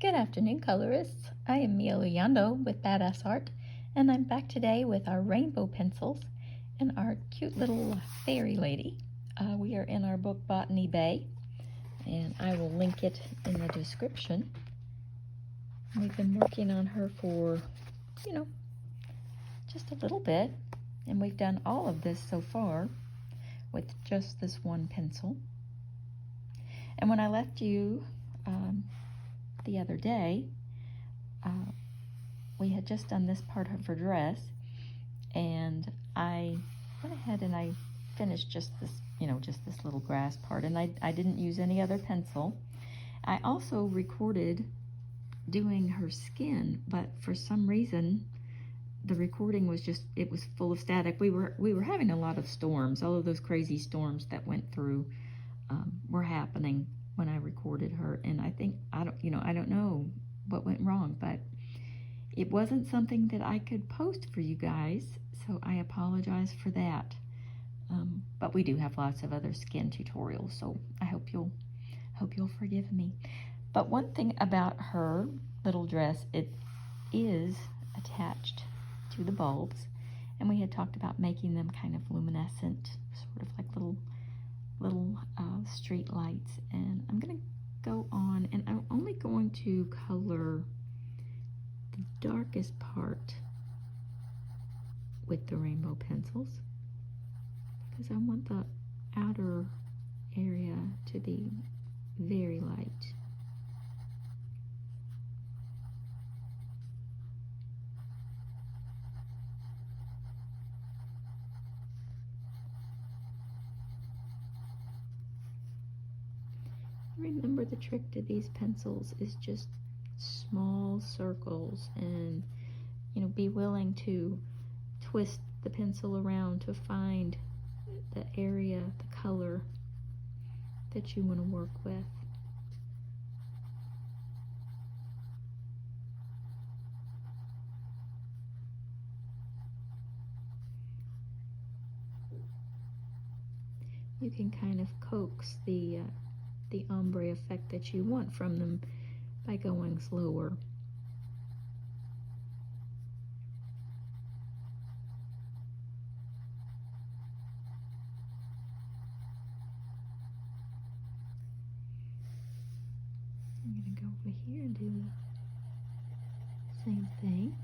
Good afternoon, colorists. I am Mia Luyando with Badass Art, and I'm back today with our rainbow pencils and our cute little fairy lady. We are in our book Botany Bay, and I will link it in the description. We've been working on her for, just a little bit, and we've done all of this so far with just this one pencil. And when I left you the other day, we had just done this part of her dress, and I went ahead and I finished just this, just this little grass part, and I didn't use any other pencil. I also recorded doing her skin, but for some reason the recording was it was full of static. We were having a lot of storms. All of those crazy storms that went through were happening when I recorded her, and I think I don't know what went wrong, but it wasn't something that I could post for you guys, so I apologize for that. But we do have lots of other skin tutorials, so I hope you'll forgive me. But one thing about her little dress, it is attached to the bulbs, and we had talked about making them kind of luminescent, sort of like little street lights. And I'm gonna go on, and I'm only going to color the darkest part with the rainbow pencils because I want the outer area to be very light. Remember, the trick to these pencils is just small circles, and be willing to twist the pencil around to find the area, the color that you want to work with. You can kind of coax the ombre effect that you want from them by going slower. I'm going to go over here and do the same thing.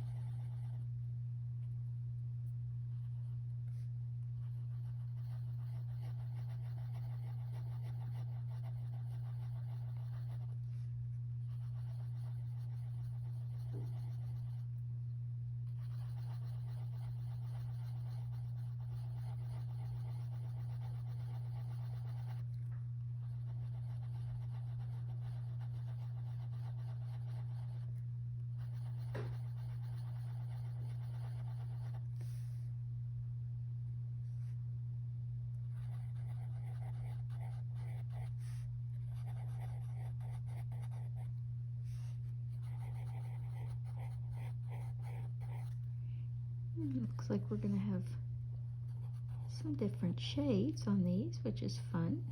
Looks like we're going to have some different shades on these, which is fun.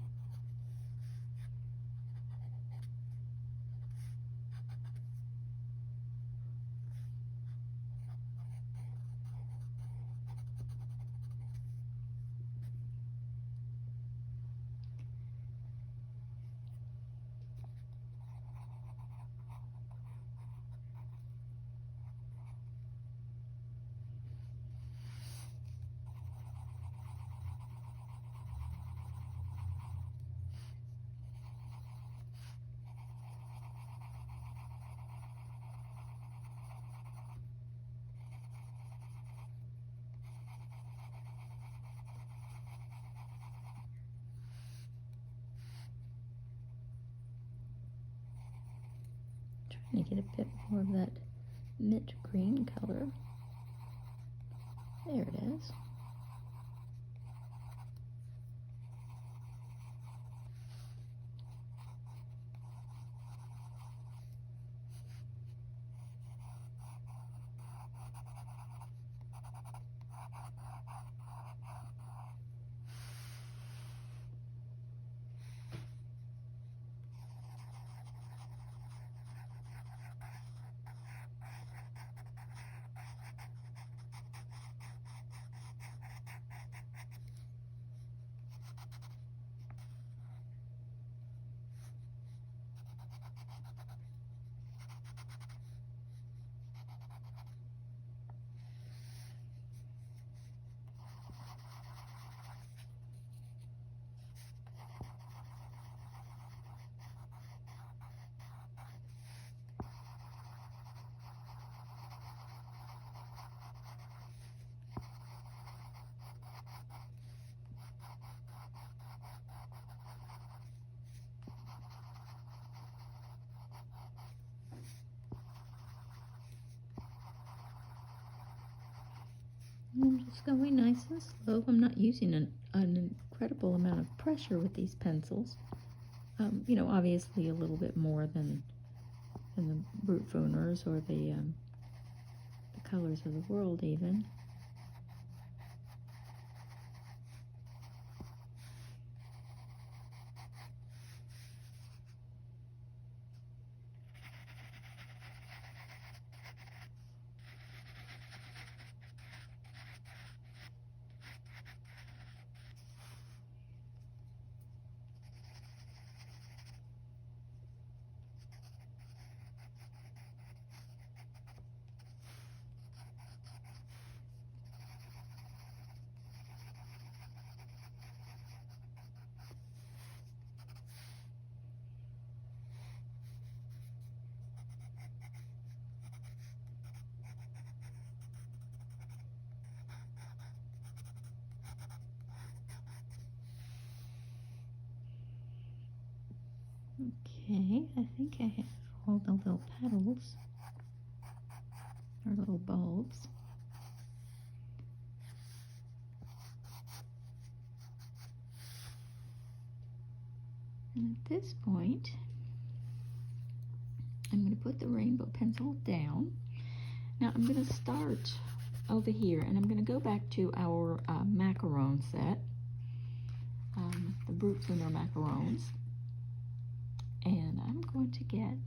Trying to get a bit more of that mint green color. There it is. I'm just going nice and slow. I'm not using an incredible amount of pressure with these pencils. You know, obviously a little bit more than the Brutfuners or the Colors of the World even. Okay, I think I have all the little petals, or little bulbs. And at this point, I'm going to put the rainbow pencil down. Now I'm going to start over here, and I'm going to go back to our macaron set, the Brutfuner Macarons. And I'm going to get,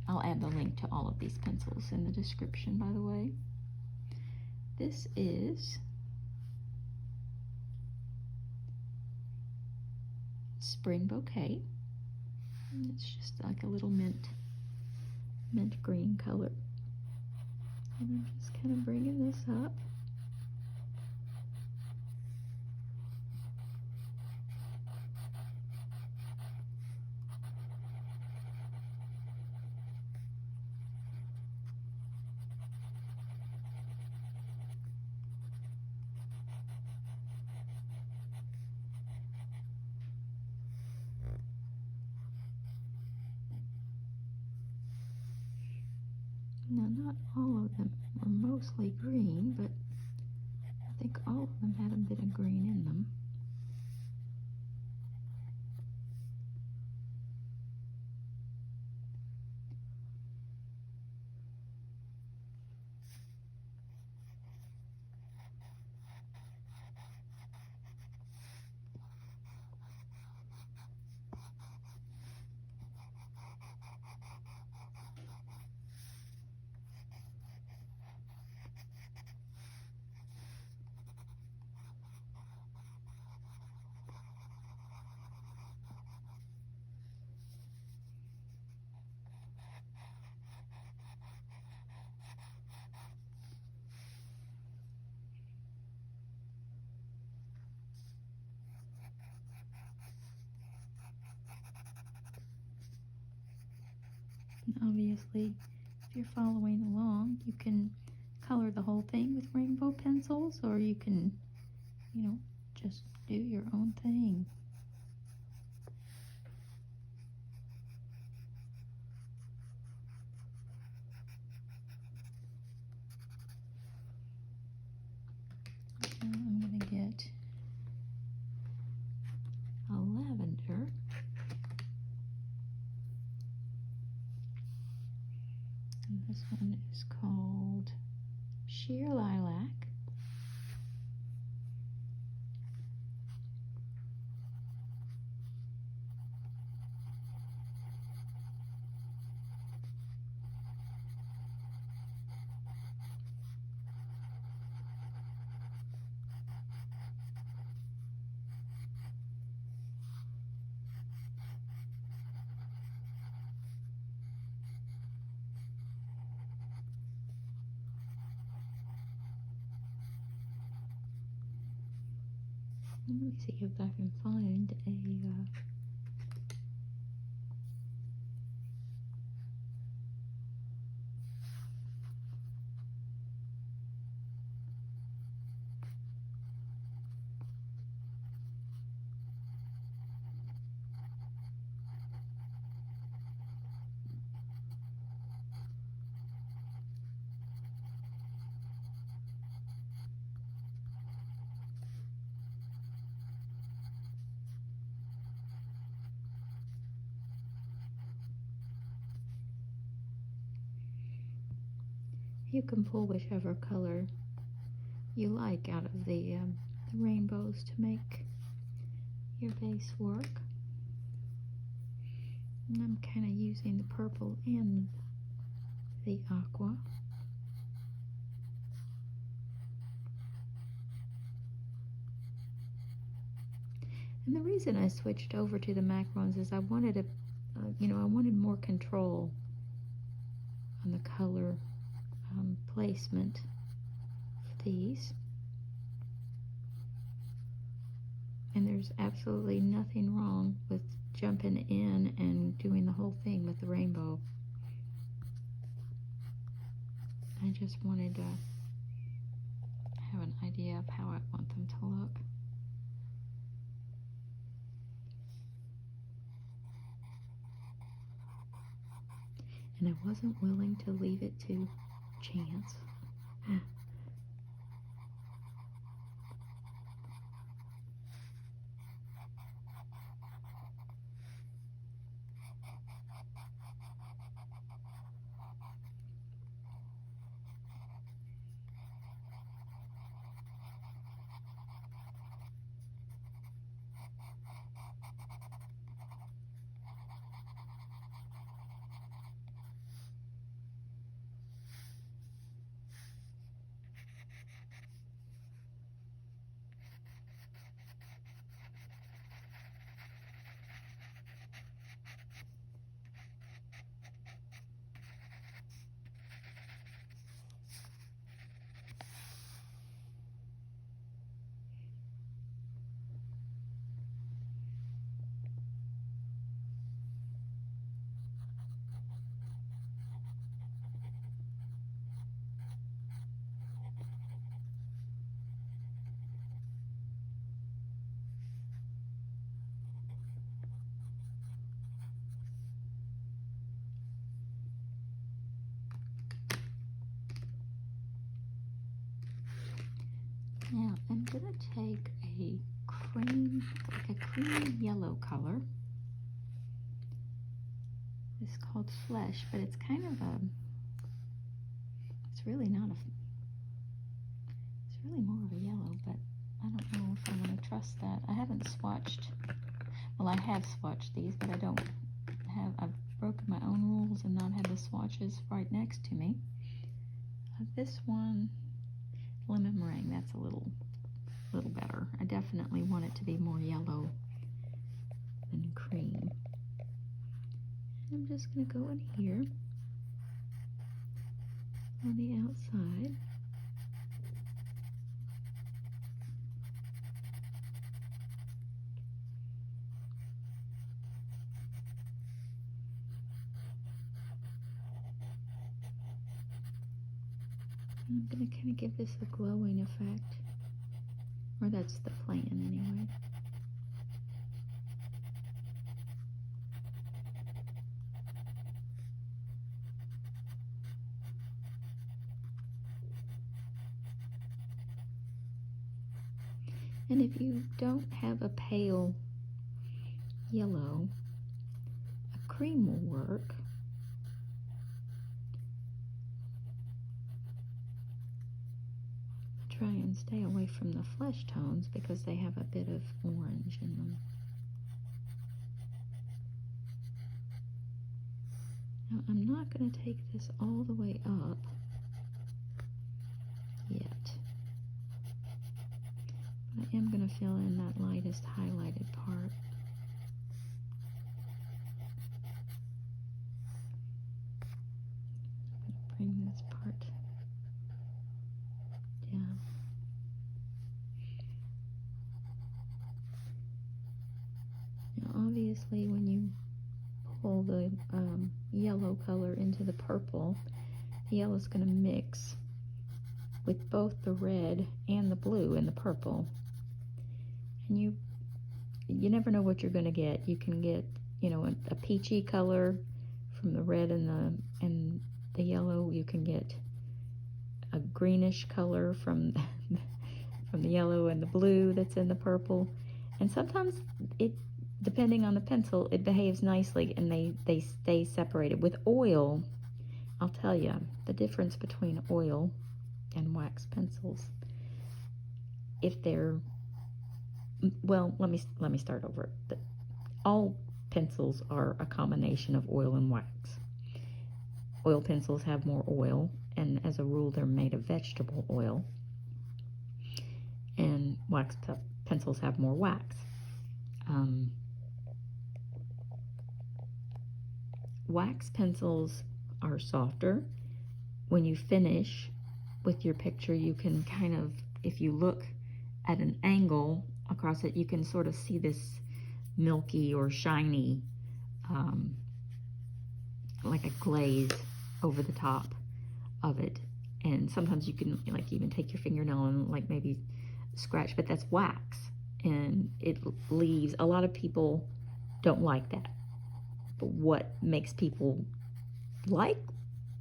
I'll add the link to all of these pencils in the description, by the way. This is Spring Bouquet. And it's just like a little mint green color. And I'm just kind of bringing this up. Now, not all of them are mostly green, but I think all of them had a bit of green in them. Obviously, if you're following along, you can color the whole thing with rainbow pencils, or you can, you know, just do your own thing. Now I'm going to get a lavender. And this one is called Sheer Lilac. Let me see if I can find a You can pull whichever color you like out of the rainbows to make your base work. And I'm kind of using the purple and the aqua. And the reason I switched over to the macarons is I wanted a, I wanted more control on the color placement of these. And there's absolutely nothing wrong with jumping in and doing the whole thing with the rainbow. I just wanted to have an idea of how I want them to look. And I wasn't willing to leave it to chance. Now I'm going to take a cream yellow color. It's called Flesh, but it's kind of it's really not a, it's really more of a yellow, but I don't know if I want to trust that. I haven't swatched, well I have swatched these, but I've broken my own rules and not had the swatches right next to me. This one, Lemon Meringue, that's a little better. I definitely want it to be more yellow than cream. I'm just going to go in here on the outside. I'm going to kind of give this a glowing effect, or that's the plan anyway. And if you don't have a pale yellow, a cream will work. Try and stay away from the flesh tones because they have a bit of orange in them. Now I'm not going to take this all the way up yet. But I am going to fill in that lightest highlighted part. I'm going to bring this part down. Now obviously when you pull the yellow color into the purple, the yellow is going to mix with both the red and the blue in the purple. And you never know what you're going to get. You can get, a peachy color from the red and the yellow. You can get a greenish color from the yellow and the blue that's in the purple. And sometimes depending on the pencil, it behaves nicely and they stay separated. With oil, I'll tell you, the difference between oil and wax pencils, if they're, well, let me start over. All pencils are a combination of oil and wax. Oil pencils have more oil, and as a rule, they're made of vegetable oil. And wax pencils have more wax. Wax pencils are softer. When you finish with your picture, you can kind of, if you look at an angle across it, you can sort of see this milky or shiny, like a glaze over the top of it. And sometimes you can like even take your fingernail and like maybe scratch, but that's wax, and it leaves, a lot of people don't like that. But what makes people like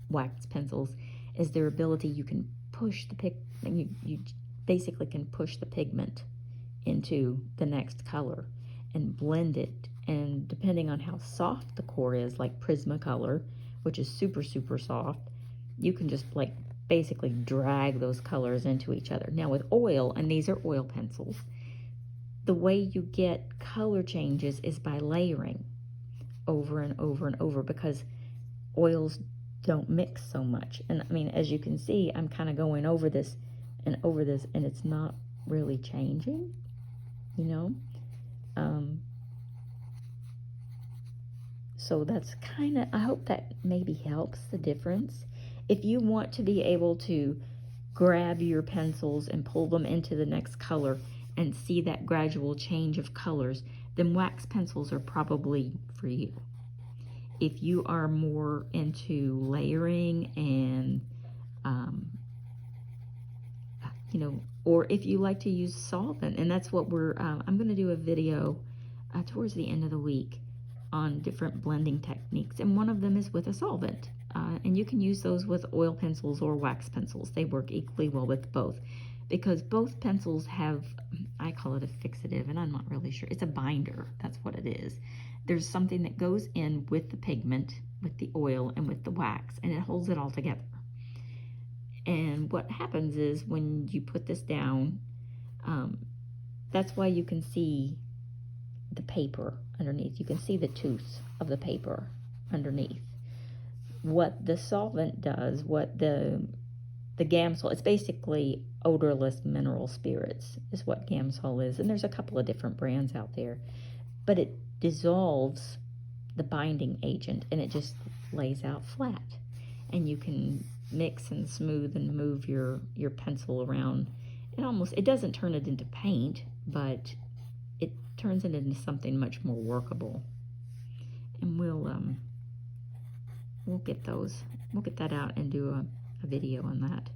wax pencils is their ability, you can push the you basically can push the pigment into the next color and blend it, and depending on how soft the core is, like Prismacolor, which is super soft, you can just like basically drag those colors into each other. Now with oil, and these are oil pencils, the way you get color changes is by layering over and over and over, because oils don't mix so much. And I mean, as you can see, I'm kind of going over this, and it's not really changing, you know? So that's kind of, I hope that maybe helps the difference. If you want to be able to grab your pencils and pull them into the next color and see that gradual change of colors, then wax pencils are probably for you. If you are more into layering and, you know, or if you like to use solvent, and that's what I'm going to do a video towards the end of the week on different blending techniques, and one of them is with a solvent. And you can use those with oil pencils or wax pencils. They work equally well with both, because both pencils have, I call it a fixative, and I'm not really sure. It's a binder, that's what it is. There's something that goes in with the pigment, with the oil, and with the wax, and it holds it all together. And what happens is when you put this down, that's why you can see the paper underneath. You can see the tooth of the paper underneath. What the solvent does, what the Gamsol, it's basically odorless mineral spirits is what Gamsol is. And there's a couple of different brands out there. But it dissolves the binding agent, and it just lays out flat. And you can mix and smooth and move your pencil around. It doesn't turn it into paint, but it turns it into something much more workable. And we'll get that out and do a video on that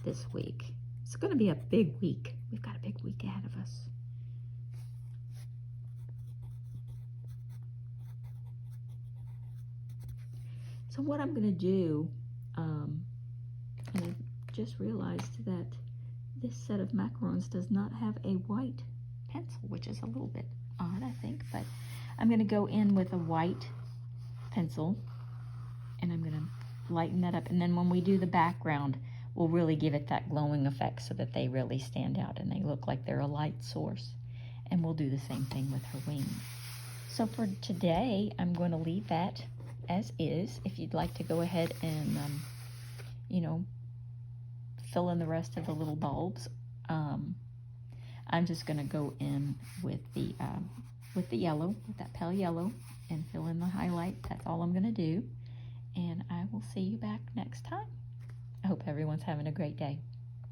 this week. It's going to be a big week. We've got a big week ahead of us. So what I'm going to do, and I just realized that this set of macarons does not have a white pencil, which is a little bit odd, I think, but I'm going to go in with a white pencil, and I'm going to lighten that up, and then when we do the background, we'll really give it that glowing effect so that they really stand out and they look like they're a light source. And we'll do the same thing with her wings. So for today, I'm going to leave that as is. If you'd like to go ahead and, you know, fill in the rest of the little bulbs, I'm just going to go in with the yellow, with that pale yellow, and fill in the highlight. That's all I'm going to do. And I will see you back next time. I hope everyone's having a great day.